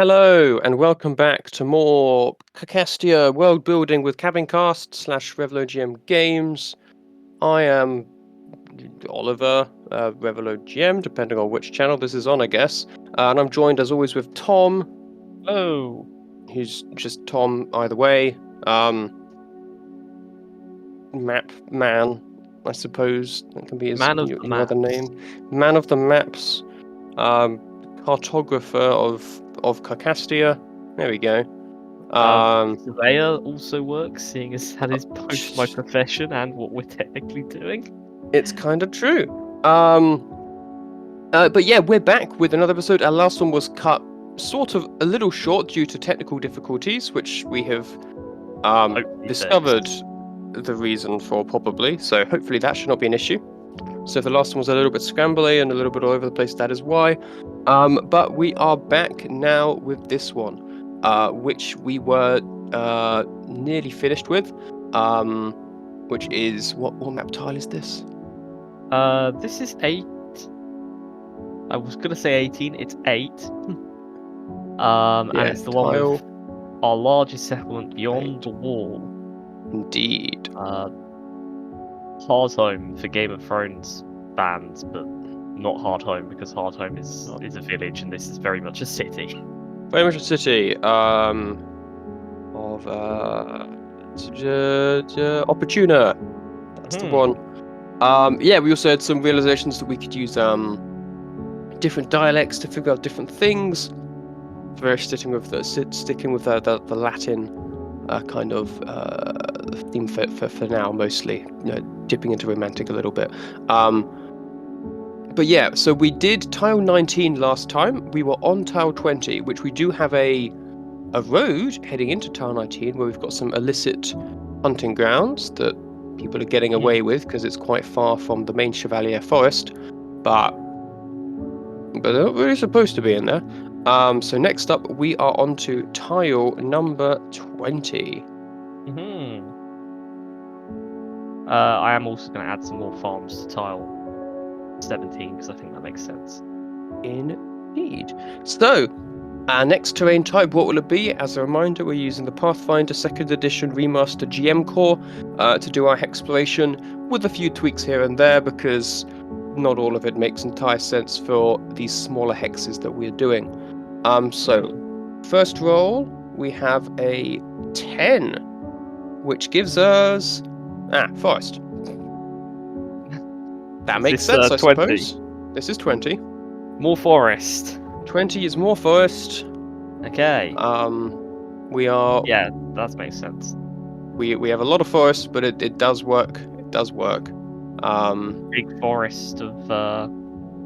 Hello, and welcome back to more Cacastia world building with Cabincast / Revelo GM games. I am Oliver, Revelo GM, depending on which channel this is on, I guess. And I'm joined as always with Tom, Oh, who's just Tom either way. Map man, I suppose that can be his man of the your other maps. name. Man of the maps, cartographer of Cacastia. There we go. Surveyor also works, seeing as that is both my profession and what we're technically doing. It's kind of true. But yeah, we're back with another episode. Our last one was cut sort of a little short due to technical difficulties, which we have discovered the reason for probably. So hopefully that should not be an issue. So if the last one was a little bit scrambly and a little bit all over the place, that is why. But we are back now with this one, which we were nearly finished with. Which is what map tile is this? This is 8. I was gonna say 18. It's 8. And it's the one with our largest settlement beyond the wall. Indeed. Hard home for Game of Thrones fans, but not hard home because hard home is a village, and this is very much a city. Very much a city. Of Opportuna. That's the one. Yeah, we also had some realizations that we could use different dialects to figure out different things. Very sticking with the Latin kind of theme for now, mostly, dipping into romantic a little bit. But yeah, so we did tile 19 last time. We were on tile 20, which we do have a road heading into tile 19 where we've got some illicit hunting grounds that people are getting away with because it's quite far from the main Chevalier Forest, but they're not really supposed to be in there. So next up, we are on to tile number 20. I am also going to add some more farms to tile 17 because I think that makes sense. Indeed. So, our next terrain type, what will it be? As a reminder, we're using the Pathfinder 2nd Edition Remaster GM Core to do our exploration with a few tweaks here and there because not all of it makes entire sense for these smaller hexes that we're doing. So, first roll, we have a 10, which gives us forest. That makes sense, I 20? suppose. This is 20. More forest. 20 is more forest. Okay. We are. Yeah, that makes sense. We have a lot of forest, but it does work. It does work. Big forest of.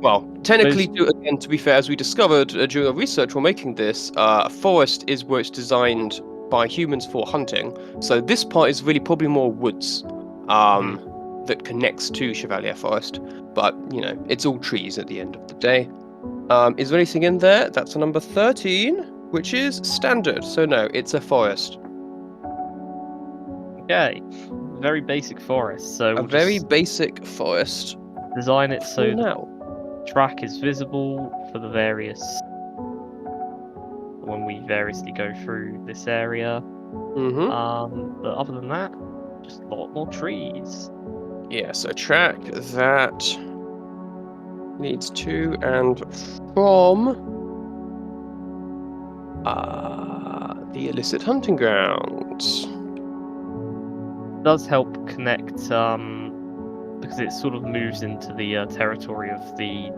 Well, technically, again, to be fair, as we discovered during our research while making this, a forest is where it's designed by humans for hunting. So this part is really probably more woods, that connects to Chevalier Forest. But it's all trees at the end of the day. Is there anything in there? That's a number 13, which is standard. So no, it's a forest. Okay, very basic forest. So a very basic forest. Design it so now the track is visible for the various when we variously go through this area. But other than that, just a lot more trees. Yeah, so track that leads to and from the illicit hunting grounds. It does help connect because it sort of moves into the territory of the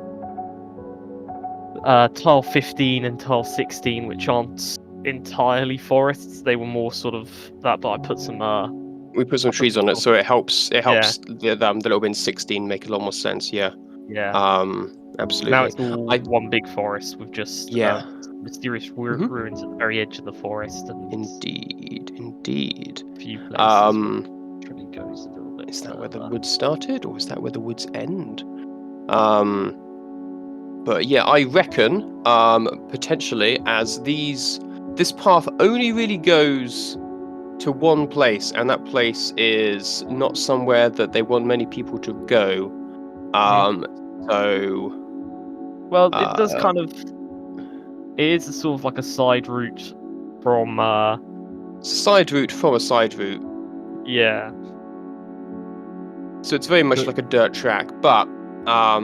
tile 15 and tile 16, which aren't entirely forests. They were more sort of that, but I put some we put some trees on it, so it helps the little bit in 16 make a lot more sense. Yeah. Absolutely. Now it's all one big forest with just mysterious ruins at the very edge of the forest. And indeed. A few places actually goes a little bit. Is that where the woods started, or is that where the woods end? But yeah, I reckon potentially as this path only really goes to one place, and that place is not somewhere that they want many people to go. So, well, it does kind of It is sort of like a side route from. Side route from a side route. Yeah. So it's very much like a dirt track, but they're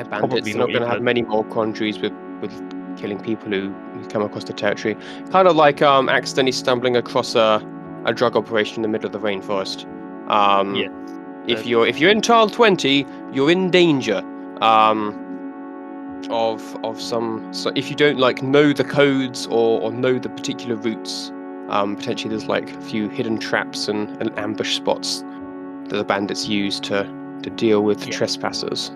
bandits. They're not going to have many more quandaries with killing people who come across the territory. Kind of like accidentally stumbling across a drug operation in the middle of the rainforest. Yeah. If you're in Tile 20, you're in danger. Of some. So if you don't like know the codes or know the particular routes, potentially there's like a few hidden traps and ambush spots that the bandits use to deal with trespassers.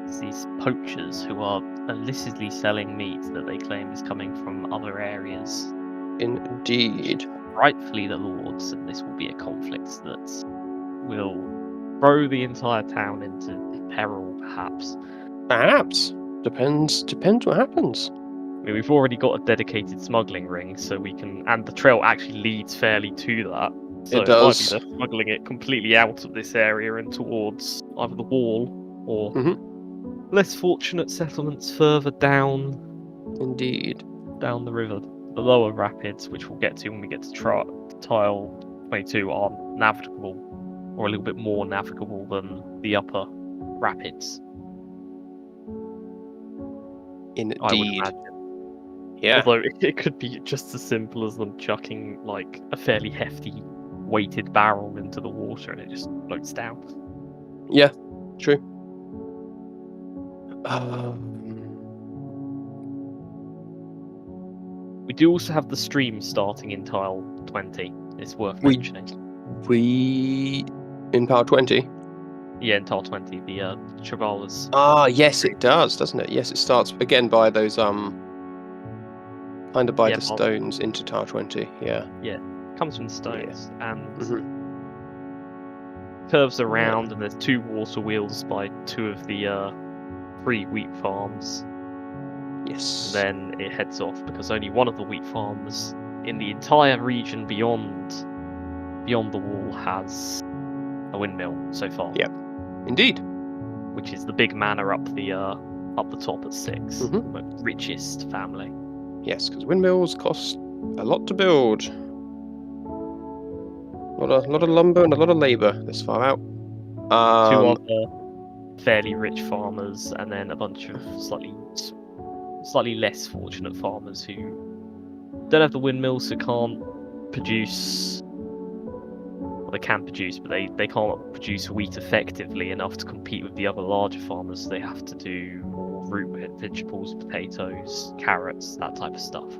It's these poachers who are illicitly selling meat that they claim is coming from other areas. Indeed. Rightfully the Lords, and this will be a conflict that will throw the entire town into peril, perhaps. Perhaps. Depends what happens. I mean, we've already got a dedicated smuggling ring, so we can, and the trail actually leads fairly to that. So it does. might be they're smuggling it completely out of this area and towards either the wall or less fortunate settlements further down. Indeed. Down the river. The lower rapids, which we'll get to when we get to Tile 22, are navigable, or a little bit more navigable than the upper rapids. Indeed. I would imagine. Yeah. Although it could be just as simple as them chucking like a fairly hefty weighted barrel into the water and it just floats down. Yeah, true. We do also have the stream starting in Tile 20. It's worth mentioning. We in Tile 20? Yeah, in Tile 20, the Travalas. Ah, yes, it does, doesn't it? Yes, it starts again by those kind of by the stones into Tile 20. Yeah. Yeah, comes from the stones and curves around, and there's 2 water wheels by 2 of the 3 wheat farms. Yes. And then it heads off because only one of the wheat farms in the entire region beyond the wall has a windmill so far. Yep. Indeed. Which is the big manor up the top at 6. The richest family. Yes, because windmills cost a lot to build. A lot of lumber and a lot of labour this far out. 2 other fairly rich farmers, and then a bunch of slightly less fortunate farmers who don't have the windmills, so can't produce. Well, they can produce, but they can't produce wheat effectively enough to compete with the other larger farmers. So they have to do more root vegetables, potatoes, carrots, that type of stuff.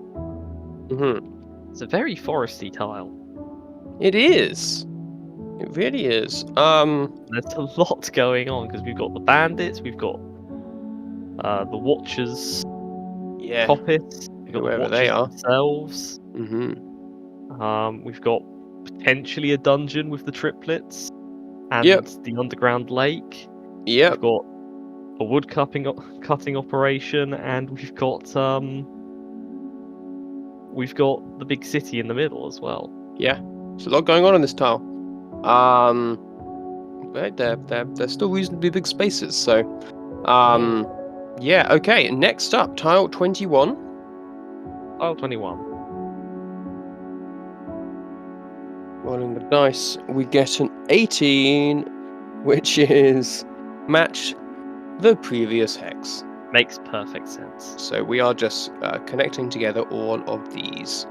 It's a very foresty tile. It is. It really is. There's a lot going on because we've got the bandits, we've got the Watchers, Coppice, we've got whoever the Watchers they are themselves. We've got potentially a dungeon with the triplets and the underground lake. Yep. We've got a wood cutting operation, and we've got the big city in the middle as well. Yeah, there's a lot going on in this tile. But they're still reasonably big spaces, so yeah, okay. Next up, tile 21. Tile 21. Rolling the dice, we get an 18, which is match the previous hex. Makes perfect sense. So we are just connecting together all of these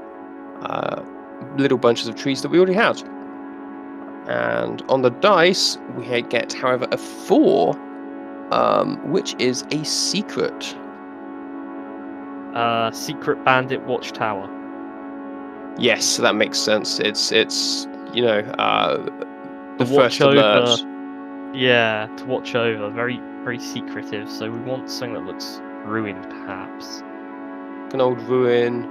little bunches of trees that we already had. And on the dice, we get, however, a 4, which is a secret. Secret bandit watchtower. Yes, that makes sense. It's the first alert. alert. Yeah, to watch over. Very, very secretive. So we want something that looks ruined, perhaps. An old ruin,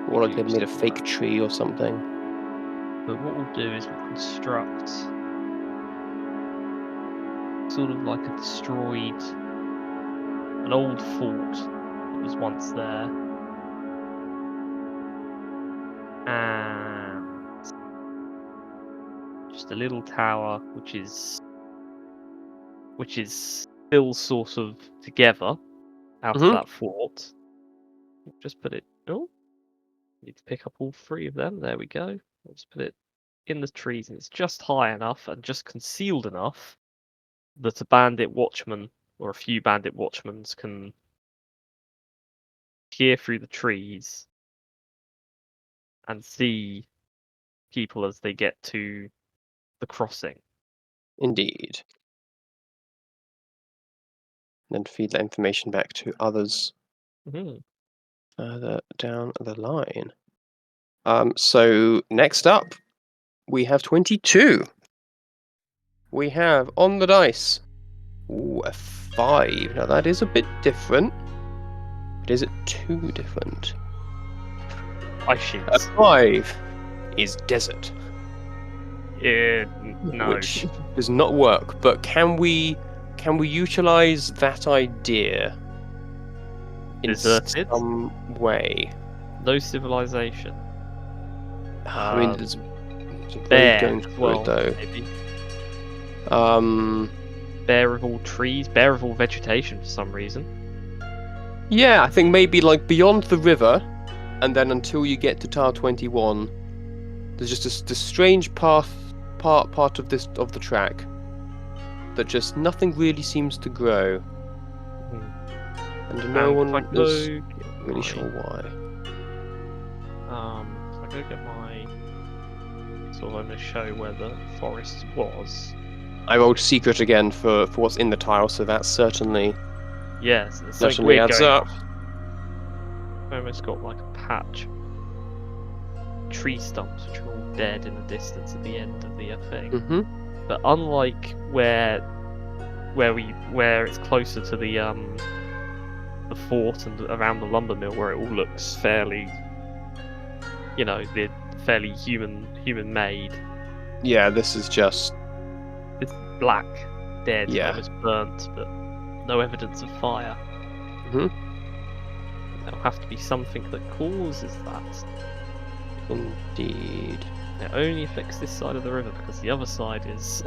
or like they've made a fake tree or something. But what we'll do is we'll construct sort of like a destroyed, an old fort that was once there. And just a little tower which is still sort of together out of that fort. Just put it. Oh, need to pick up all 3 of them. There we go. Let's put it in the trees, and it's just high enough and just concealed enough that a bandit watchman or a few bandit watchmen can peer through the trees and see people as they get to the crossing. Indeed. And then feed that information back to others further down the line. So next up, we have 22. We have on the dice, a 5. Now that is a bit different. But is it too different? Ice sheets. A 5 is desert. No. Which does not work. But can we utilize that idea in Deserted? some way? No civilization. I mean, there's a way Bear going as through well, it though. maybe. Bear of all trees, bear of all vegetation for some reason. Yeah, I think maybe like beyond the river, and then until you get to Tower 21, there's just this strange part of the track that just nothing really seems to grow, and no one is really sure why. I go get my. So I'm going to show where the forest was. I rolled secret again for what's in the tile, so that certainly certainly adds up. I almost got like a patch tree stumps which are all dead in the distance at the end of the thing. But unlike where it's closer to the fort and around the lumber mill, where it all looks fairly, fairly human made. Yeah, this is just it's black, dead, almost burnt, but no evidence of fire. There'll have to be something that causes that. Indeed. It only affects this side of the river because the other side is.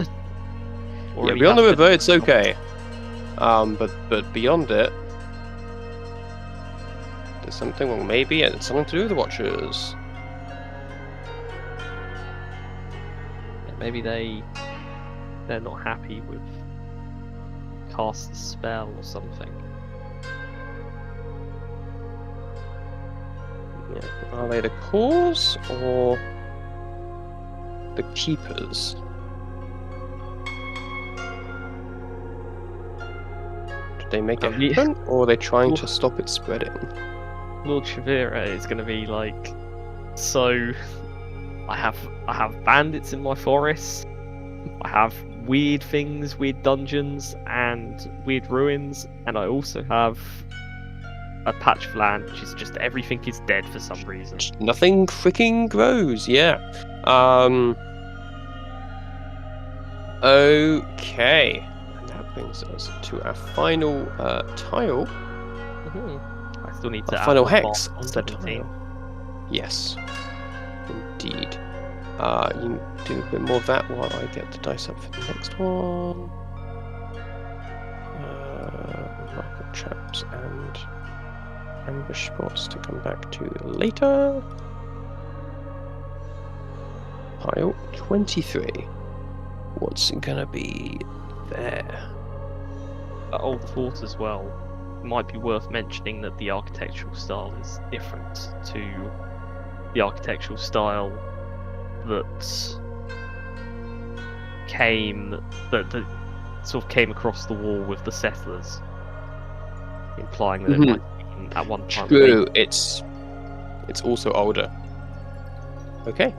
Beyond the river, it's okay. But beyond it, there's something wrong. Maybe it's something to do with the Watchers. Maybe they're not happy with cast a spell or something. Yeah. Are they the cause or the keepers? Did they make it happen, or are they trying to stop it spreading? Lord Shavira is going to be like, so I have bandits in my forest. I have weird things, weird dungeons, and weird ruins, and I also have a patch of land which is just everything is dead for some reason. Nothing freaking grows. Yeah. Okay. And that brings us to our final tile. I still need to add final hex on 17. Yes. Indeed. You can do a bit more of that while I get the dice up for the next one. Market traps and ambush spots to come back to later. Pile 23. What's gonna be there? At Old Fort as well, it might be worth mentioning that the architectural style is different to the architectural style that sort of came across the wall with the settlers, implying that it might have been at one time. True, it's also older. Okay,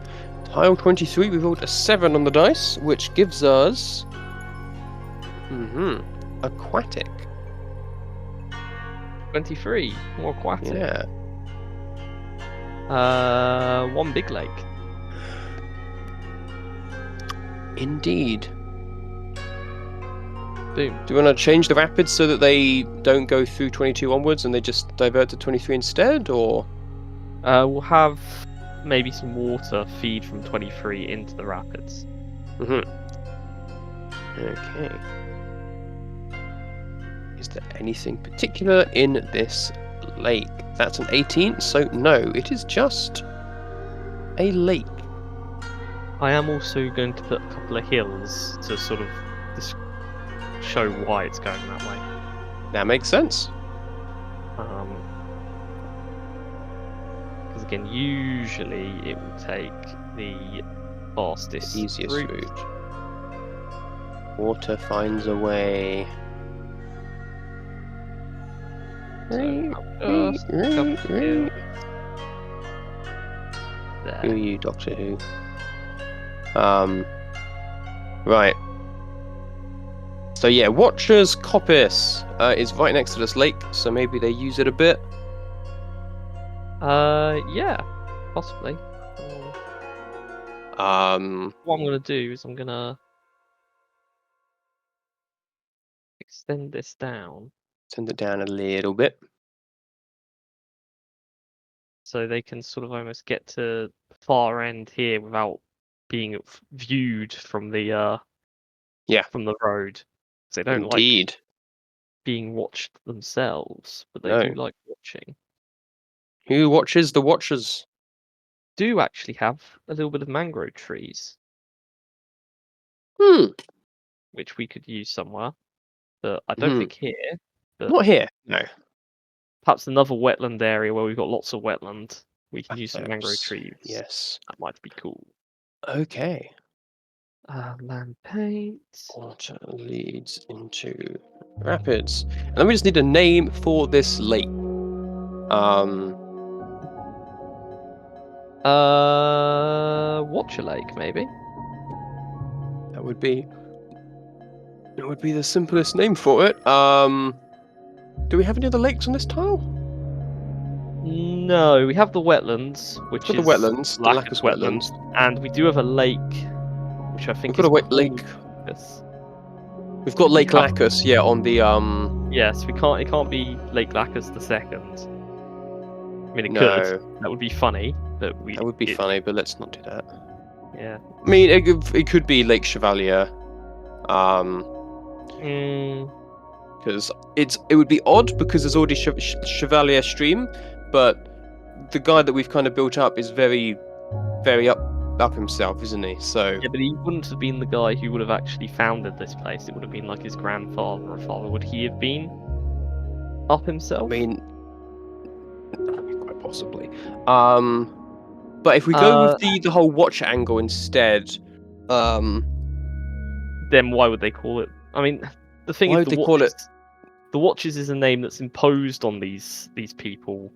tile 23. We rolled a 7 on the dice, which gives us aquatic. 23, more aquatic. Yeah. One big lake. Indeed. Boom. Do you want to change the rapids so that they don't go through 22 onwards and they just divert to 23 instead, or? We'll have maybe some water feed from 23 into the rapids. Okay. Is there anything particular in this lake? That's an 18, so no, it is just a lake. I am also going to put a couple of hills to sort of show why it's going that way. That makes sense. Because again, usually it will take the fastest Easiest route. route. Water finds a way. So I'll just pick up the hills. There. Who are you, Doctor Who? Right. So yeah, Watcher's Coppice is right next to this lake, so maybe they use it a bit. Yeah, possibly. What I'm gonna do is I'm gonna extend this down Send it down a little bit. so they can sort of almost get to the far end here without being viewed from the from the road. So they don't Indeed. like being watched themselves, but they No. do like watching. Who watches the Watchers? Do actually have a little bit of mangrove trees, which we could use somewhere, but I don't think here. But Not here. No. perhaps another wetland area where we've got lots of wetland. We can use some mangrove Perhaps. trees. Yes. That might be cool. Okay. Land paint. Water leads into rapids. And then we just need a name for this lake. Watcher Lake, maybe. That would be the simplest name for it. Do we have any other lakes on this tile? No, we have the wetlands, which Got is the wetlands, the Lacus Lacus wetlands. and we do have a lake, which I think We've got is a wet called lake. Lacus. We've got Lake Lacus, yeah, on the Yes, we can't. It can't be Lake Lacus the second. I mean, it No. could. That would be funny, but That would be funny, but let's not do that. Yeah. I mean, it could be Lake Chevalier. Because it would be odd because there's already Chevalier Stream, but the guy that we've kind of built up is very, very up himself, isn't he? So Yeah, but he wouldn't have been the guy who would have actually founded this place. It would have been like his grandfather or father. Would he have been up himself? I mean, quite possibly. But if we go with the whole Watcher angle instead, then why would they call it? I mean, the thing why is, would they call it? The Watchers is a name that's imposed on these people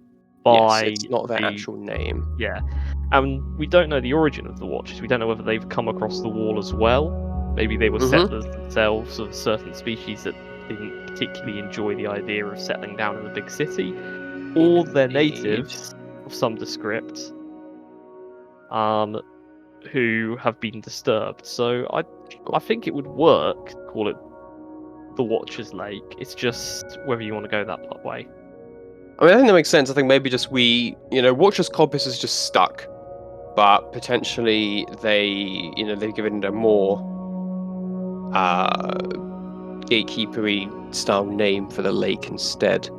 by Yes, it's not their actual name. Yeah, and we don't know the origin of the Watchers. We don't know whether they've come across the wall as well. Maybe they were settlers themselves of a certain species that didn't particularly enjoy the idea of settling down in a big city, or they're natives of some descript, who have been disturbed. So I think it would work to call it the Watcher's Lake. It's just whether you want to go that way. I mean, I think that makes sense. I think maybe just Watcher's Coppice is just stuck, but potentially they've given it a more gatekeepery style name for the lake instead.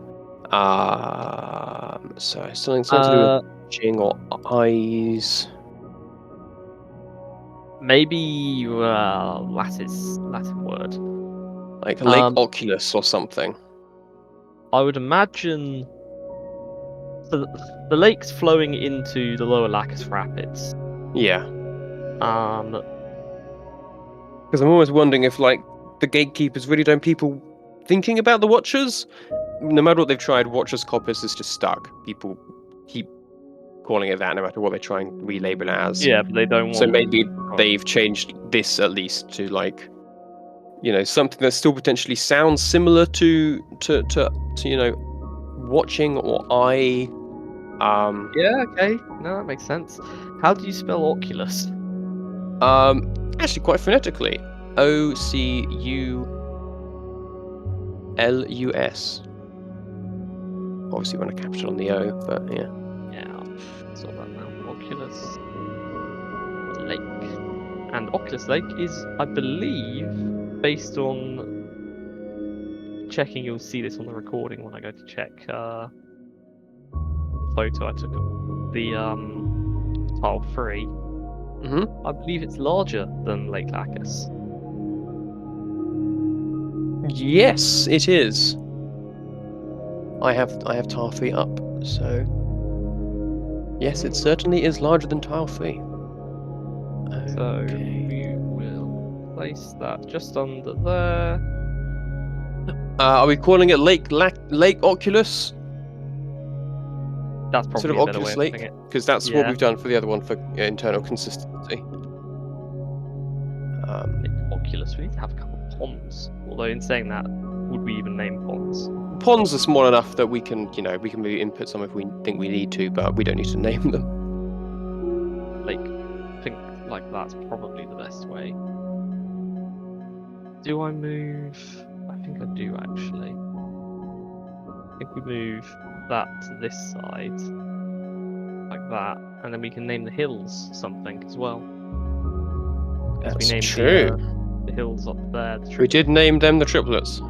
So something to do with watching or eyes. Maybe Latin word. Like Lake Oculus or something. I would imagine the lake's flowing into the lower Lacus Rapids. Yeah. Because I'm always wondering if the gatekeepers really don't people thinking about the Watchers. No matter what they've tried, Watcher's Coppice is just stuck. People keep calling it that no matter what they try and relabel it as. Yeah, but they don't want. So maybe they've changed this at least to something that still potentially sounds similar to watching or eye. Yeah. Okay. No, that makes sense. How do you spell Oculus? Actually, quite phonetically. Ocul. Obviously, want to capital on the O, but yeah. Yeah, I'll sort that now. Oculus Lake. And Oculus Lake is, I believe, based on checking, you'll see this on the recording when I go to check the photo I took of the tile 3. Mm-hmm. I believe it's larger than Lake Lacus. Yes, it is. I have tile 3 up, so yes, it certainly is larger than tile 3. So Okay. we will place that just under there. Are we calling it Lake Oculus That's instead probably of a better way Oculus of Lake? putting it. Because that's what Yeah. we've done for the other one for internal consistency. Oculus. We need to have a couple of ponds. Although in saying that, would we even name ponds? Ponds are small enough that we can maybe input some if we think we need to, but we don't need to name them. Like, I think like that's probably the best way. Do I move? I think I do actually. I think we move that to this side, like that, and then we can name the hills something as well. Because we named true. The hills up there. We did name them the triplets.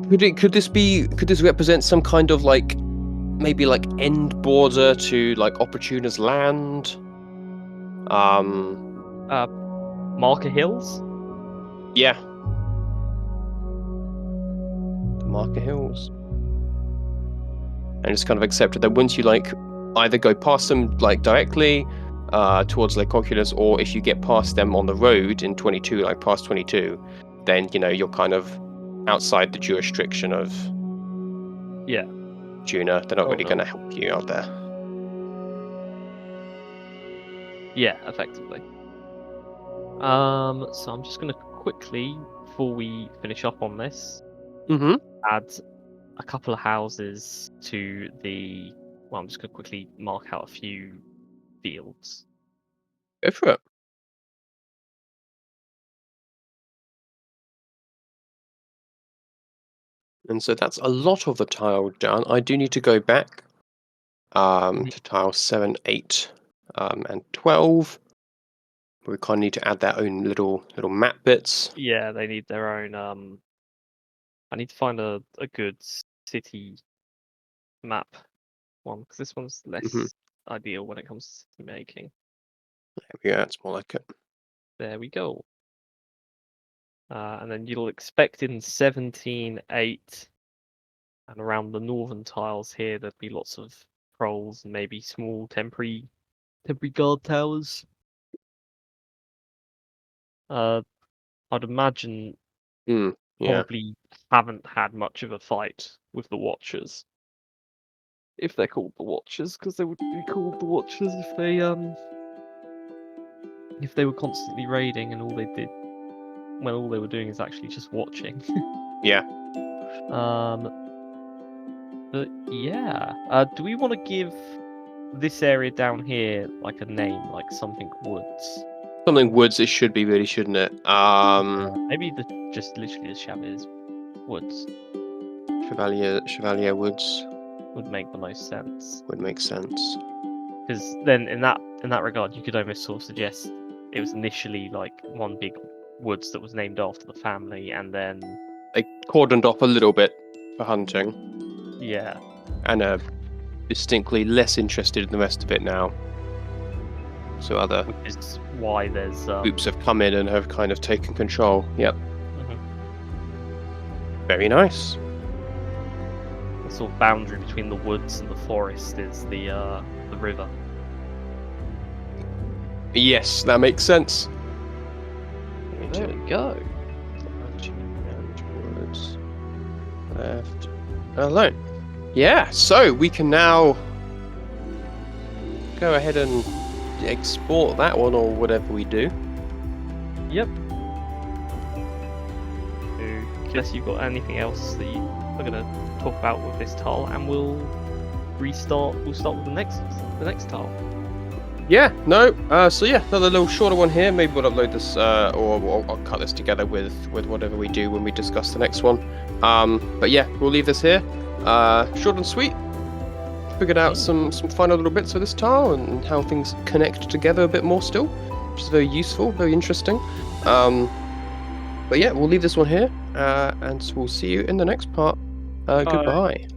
Could this represent some kind of like maybe like end border to like Opportuna's land? Marker Hills? Yeah. The Marker Hills. And it's kind of accepted that once you like either go past them like directly towards Lake Oculus, or if you get past them on the road in 22, like past 22, then you're kind of outside the jurisdiction of Juna. They're not really going to help you out there. Yeah, effectively. So I'm just going to quickly, before we finish up on this, add a couple of houses to the. Well, I'm just going to quickly mark out a few fields. Go for it. And so that's a lot of the tile done. I do need to go back to tile 7, 8, and 12. We kind of need to add their own little map bits. Yeah, they need their own. I need to find a good city map one, because this one's less ideal when it comes to city making. There we go. That's more like it. There we go. And then you'll expect in 17.8 and around the northern tiles here, there'd be lots of trolls and maybe small temporary guard towers. I'd imagine probably haven't had much of a fight with the Watchers. If they're called the Watchers, because they would be called the Watchers if they were constantly raiding and all they were doing is actually just watching. Yeah. But yeah, do we want to give this area down here like a name, like something woods? Something woods. It should be, really, shouldn't it? Maybe just literally the Chavez Woods. Chevalier Woods Would make the most sense. would make sense. Because then, in that regard, you could almost sort of suggest it was initially like one big woods that was named after the family, and then they cordoned off a little bit for hunting. Yeah. And are distinctly less interested in the rest of it now. So other which is why there's groups have come in and have kind of taken control. Yep. Very nice. The sort of boundary between the woods and the forest is the river. Yes, that makes sense. There we go. Woods. Left alone. Yeah, so we can now go ahead and export that one or whatever we do. Yep. Unless you've got anything else that you are going to talk about with this tile, and we'll start with the next tile. Yeah, no. So yeah, another little shorter one here. Maybe we'll upload this, or I'll cut this together with whatever we do when we discuss the next one. But yeah, we'll leave this here. Short and sweet. Figured out some final little bits of this tile and how things connect together a bit more still, which is very useful, very interesting. But yeah, we'll leave this one here, and we'll see you in the next part. Goodbye.